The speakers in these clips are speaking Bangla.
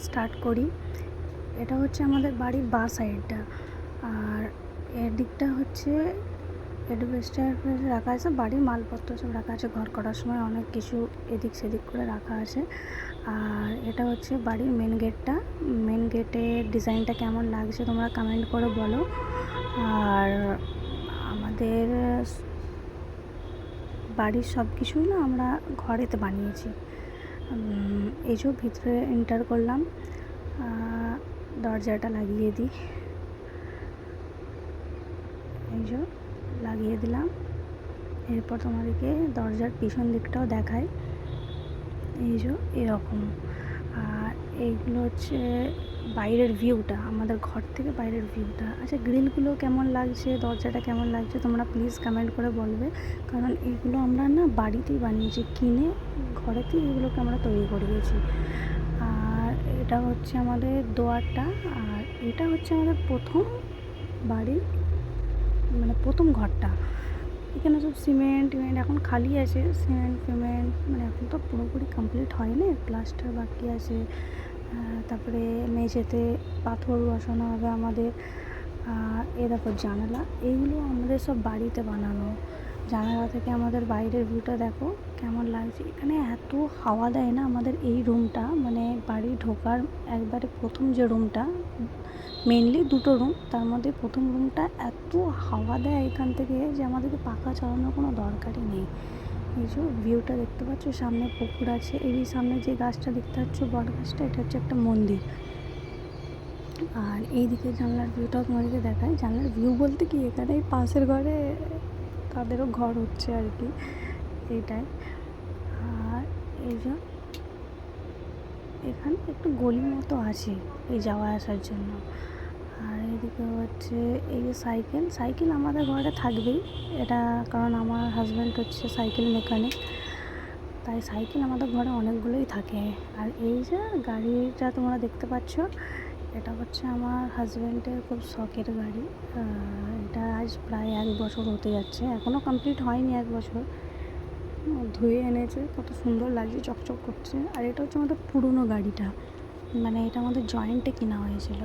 স্টার্ট করি। এটা হচ্ছে আমাদের বাড়ির বাঁ সাইডটা, আর এর দিকটা হচ্ছে অ্যাডভেস্টার রাখা আছে, বাড়ির মালপত্র সব রাখা আছে, ঘর করার সময় অনেক কিছু এদিক সেদিক করে রাখা আছে। আর এটা হচ্ছে বাড়ির মেন গেটটা। মেন গেটের ডিজাইনটা কেমন লাগছে তোমরা কমেন্ট করে বলো। আর আমাদের বাড়ির সব কিছুই না আমরা ঘরেতে বানিয়েছি। এই যে ভিতরে এন্টার করলাম, দরজাটা লাগিয়ে দিই, এই যে লাগিয়ে দিলাম। এরপর তোমাদেরকে দরজার পিছন দিকটাও দেখাই, এই যে এরকম। আর এইগুলো হচ্ছে বাইরের ভিউটা, আমাদের ঘর থেকে বাইরের ভিউটা। আচ্ছা, গ্রিলগুলো কেমন লাগছে, দরজাটা কেমন লাগছে তোমরা প্লিজ কমেন্ট করে বলবে, কারণ এইগুলো আমরা না বাড়িতেই বানিয়েছি, কিনে ঘরেতেই এগুলোকে আমরা তৈরি করিয়েছি। আর এটা হচ্ছে আমাদের দোয়ারটা, আর এটা হচ্ছে আমাদের প্রথম বাড়ি, মানে প্রথম ঘরটা। এখানে সব সিমেন্ট এখন খালি আছে, সিমেন্ট মানে এখন তো পুরোপুরি কমপ্লিট হয়নি, প্লাস্টার বাকি আছে। তারপরে মেঝেতে পাথর বসানো হবে আমাদের। এ দেখো জানালা, এইগুলো আমাদের সব বাড়িতে বানানো। জানালা থেকে আমাদের বাইরের ভিউটা দেখো কেমন লাগছে। এখানে এত হাওয়া দেয় না আমাদের এই রুমটা, মানে বাড়ি ঢোকার একবারে প্রথম যে রুমটা, মেনলি দুটো রুম, তার মধ্যে প্রথম রুমটা এত হাওয়া দেয় এখান থেকে যে আমাদেরকে পাখা চালানোর কোনো দরকারই নেই। এই যে ভিউটা দেখতে পাচ্ছ, সামনে পুকুর আছে, এই সামনে যে গাছটা দেখতে পাচ্ছ বট গাছটা, এটা হচ্ছে একটা মন্দির। আর এই দিকে জানলার ভিউটাও তোমাদেরকে দেখায়। জানলার ভিউ বলতে কি, এখানে পাশের ঘরে তাদেরও ঘর হচ্ছে আর কি, এইটাই। আর এই যে এখানে একটু গলি মতো আছে এই যাওয়া আসার জন্য। আর এদিকে হচ্ছে এই যে সাইকেল আমাদের ঘরে থাকবেই, এটা কারণ আমার হাজব্যান্ড হচ্ছে সাইকেল মেকানিক, তাই সাইকেল আমাদের ঘরে অনেকগুলোই থাকে। আর এই যে গাড়িটা তোমরা দেখতে পাচ্ছ, এটা হচ্ছে আমার হাজব্যান্ডের খুব শখের গাড়ি। এটা আজ প্রায় 1 বছর হতে যাচ্ছে, এখনও কমপ্লিট হয়নি 1 বছর। ধুয়ে এনেছে, কত সুন্দর লাগছে, চকচক করছে। আর এটা হচ্ছে আমাদের পুরনো গাড়িটা, মানে এটা আমাদের জয়েন্টে কেনা হয়েছিল।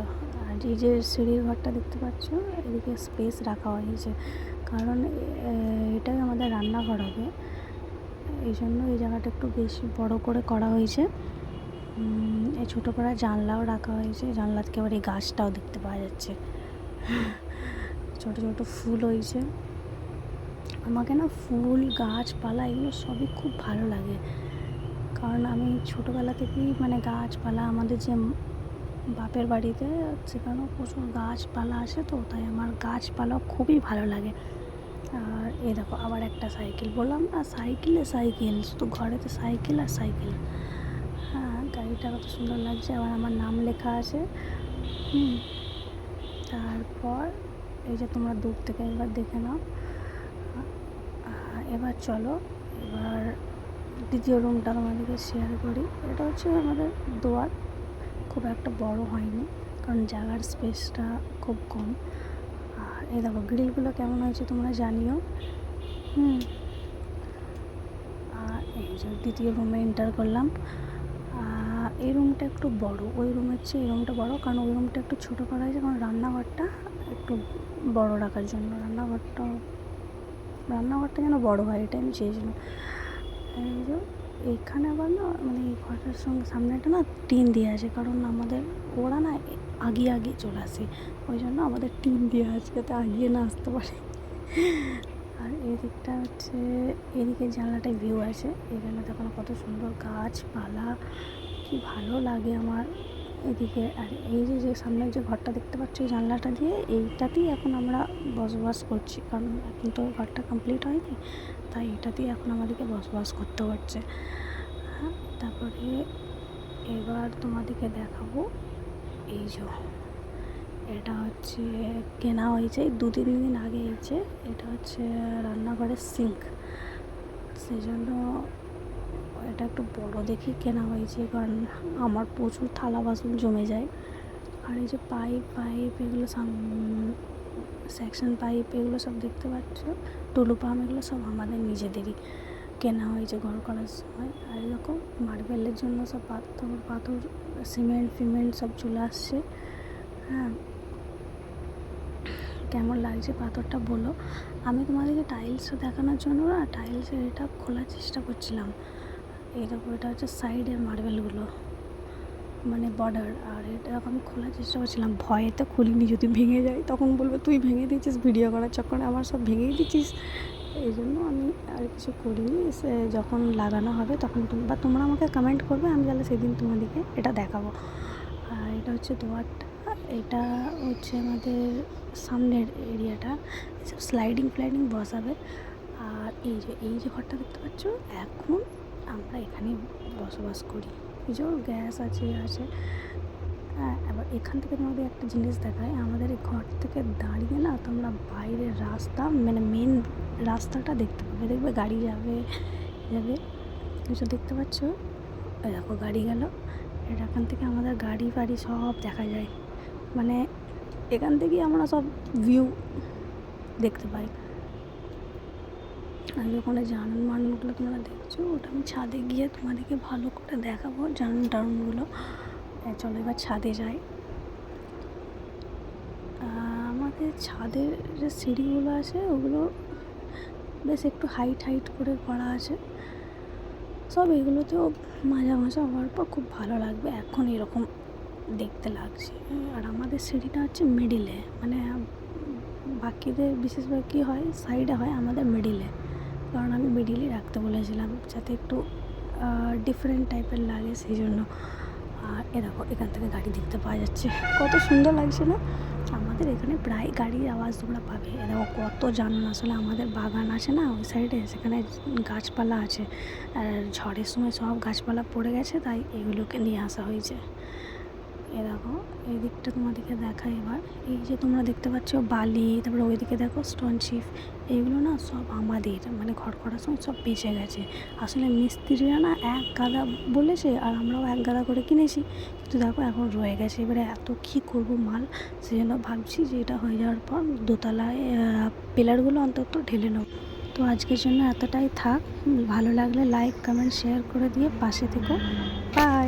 আর এই যে সিঁড়ির ঘরটা দেখতে পাচ্ছ, এদিকে স্পেস রাখা হয়েছে, কারণ এটাই আমাদের রান্নাঘর হবে, এই জন্য এই জায়গাটা একটু বেশি বড় করে করা হয়েছে। এই ছোটো করে জানলাও রাখা হয়েছে, জানলা থেকে আবার এই গাছটাও দেখতে পাওয়া যাচ্ছে, ছোটো ছোটো ফুল হয়েছে। আমাকে না ফুল গাছপালা এগুলো সবই খুব ভালো লাগে, কারণ আমি ছোটোবেলা থেকেই মানে গাছপালা, আমাদের যে বাপের বাড়িতে সেখানেও প্রচুর গাছপালা আছে, তো তাই আমার গাছপালা খুবই ভালো লাগে। আর এই দেখো আবার একটা সাইকেল, বললাম না সাইকেল, শুধু ঘরেতে সাইকেল আর সাইকেল। হ্যাঁ, গাড়িটা কত সুন্দর লাগছে, আবার আমার নাম লেখা আছে। তারপর এই যে তোমরা দূর থেকে একবার দেখে নাও। এবার চলো, এবার দ্বিতীয় রুমটা তোমাদেরকে শেয়ার করি। এটা হচ্ছে আমাদের দোয়ার, খুব একটা বড় হয়নি কারণ জায়গার স্পেসটা খুব কম। আর এই দেখো গ্রিলগুলো কেমন হয়েছে তোমরা জানিও। আর এই যে দ্বিতীয় রুমে এন্টার করলাম। এই রুমটা একটু বড়, ওই রুমের চেয়ে এই রুমটা বড়, কারণ ওই রুমটা একটু ছোটো করা হয়েছে, কারণ রান্নাঘরটা একটু বড় রাখার জন্য। রান্নাঘরটা যেন বড় হয়, এটা আমি চেয়েছিলাম। এই যে এইখানে আবার না, মানে এই ঘরটার সঙ্গে সামনেটা না টিন দিয়ে আছে, কারণ আমাদের ওরা না আগিয়ে চলে আসে, ওই জন্য আমাদের টিন দিয়ে আছে যাতে আগিয়ে না আসতে পারে। আর এই দিকটা হচ্ছে, এদিকে জানলাটায় ভিউ আছে, এখানে দেখুন কত সুন্দর গাছপালা, কি ভালো লাগে আমার এদিকে। আর এই যে সামনের যে ঘরটা দেখতে পাচ্ছি জানলাটা দিয়ে, এইটাতেই এখন আমরা বসবাস করছি, কারণ এখন তো ঘরটা কমপ্লিট হয়নি, তাই এটাতেই এখন আমাদেরকে বসবাস করতে হচ্ছে। হ্যাঁ, তারপরে এবার তোমাদেরকে দেখাবো, এই যে এটা হচ্ছে কেনা হয়েছে 2-3 দিন আগে হয়েছে। এটা হচ্ছে রান্নাঘরের সিঙ্ক, সেই জন্য এটা একটু বড় দেখে কেনা হয়েছে, কারণ আমার প্রচুর থালা বাসন জমে যায়। আর এই যে পাইপ এগুলো সেকশন পাইপ এগুলো সব দেখতে পাচ্ছ, টুলু পাম্প, এগুলো সব আমাদের নিজেদেরই কেনা হয়েছে ঘর করার সময়। আর এরকম মার্বেলের জন্য সব পাথর সিমেন্ট সব চলে আসছে। হ্যাঁ, কেমন লাগছে পাথরটা বলো। আমি তোমাদেরকে টাইলসটা দেখানোর জন্য না টাইলসের এটা খোলার চেষ্টা করছিলাম। এরকম এটা হচ্ছে সাইডের মার্বেলগুলো, মানে বর্ডার। আর এটা আমি খোলার চেষ্টা করছিলাম, ভয়েতে খুলিনি, যদি ভেঙে যায় তখন বলবে তুই ভেঙে দিয়েছিস, ভিডিও করার চক্করে আমার সব ভেঙেই দিচ্ছিস। এই জন্য আমি আর কিছু করিনি। যখন লাগানো হবে তখন তোমরা আমাকে কমেন্ট করবে, আমি তাহলে সেদিন তোমাদেরকে এটা দেখাবো। আর এটা হচ্ছে দোয়ারটা, এটা হচ্ছে আমাদের সামনের এরিয়াটা, এসব স্লাইডিং বসাবে। আর এই যে ঘরটা দেখতে পাচ্ছ, এখন আমরা এখানে বসবাস করি। এই যে গ্যাস আছে। হ্যাঁ, এবার এখান থেকে তোমাদের একটা জিনিস দেখায়, আমাদের এই ঘর থেকে দাঁড়িয়ে না তোমরা বাইরের রাস্তা, মানে মেন রাস্তাটা দেখতে পাবে। দেখবে গাড়ি যাবে কিছু দেখতে পাচ্ছ, দেখো গাড়ি গেল। এখান থেকে আমাদের গাড়ি ফাড়ি সব দেখা যায়, মানে এখান থেকেই আমরা সব ভিউ দেখতে পাই। আর ওখানে জানুন মানুষগুলো তোমরা দেখছো, ওটা আমি ছাদে গিয়ে তোমাদেরকে ভালো করে দেখাবো টাউনগুলো। চলো এবার ছাদে যাই। আমাদের ছাদের যে সিঁড়িগুলো আছে ওগুলো বেশ একটু হাইট করে করা আছে সব। এগুলোতেও মাজা হওয়ার পর খুব ভালো লাগবে, এখন এরকম দেখতে লাগছে। আর আমাদের সিঁড়িটা হচ্ছে মিডিলে, মানে বাকিদের বিশেষভাবে কী হয় সাইডে হয়, আমাদের মিডিলে। কারণ আমি মিডিলই রাখতে বলেছিলাম যাতে একটু ডিফারেন্ট টাইপের লাগে, সেই জন্য। আর দেখো এখান থেকে গাড়ি দেখতে পাওয়া যাচ্ছে, কত সুন্দর লাগছে না। আমাদের এখানে প্রায় গাড়ির আওয়াজ তোমরা পাবে। দেখো কত জানুন, আসলে আমাদের বাগান আছে না ওই সাইডে, সেখানে গাছপালা আছে। আর ঝড়ের সময় সব গাছপালা পড়ে গেছে, তাই এগুলোকে নিয়ে আসা হয়েছে। দেখো এই দিকটা তোমাদেরকে দেখাই এবার। এই যে তোমরা দেখতে পাচ্ছ বালি, তারপরে ওইদিকে দেখো স্টোন চিপ, এইগুলো না সব আমাদের, মানে ঘর করার সময় সব বেঁচে গেছে। আসলে মিস্ত্রিরা না এক গাদা বলেছে, আর আমরাও এক গাদা করে কিনেছি, কিন্তু দেখো এখন রয়ে গেছে। এবারে এত কী করবো মাল, সেই জন্য ভাবছি যে এটা হয়ে যাওয়ার পর দোতলায় পিলারগুলো অন্তত ঢেলে নেব। তো আজকের জন্য এতটাই থাক। ভালো লাগলে লাইক কমেন্ট শেয়ার করে দিয়ে পাশে থেকো। বাই।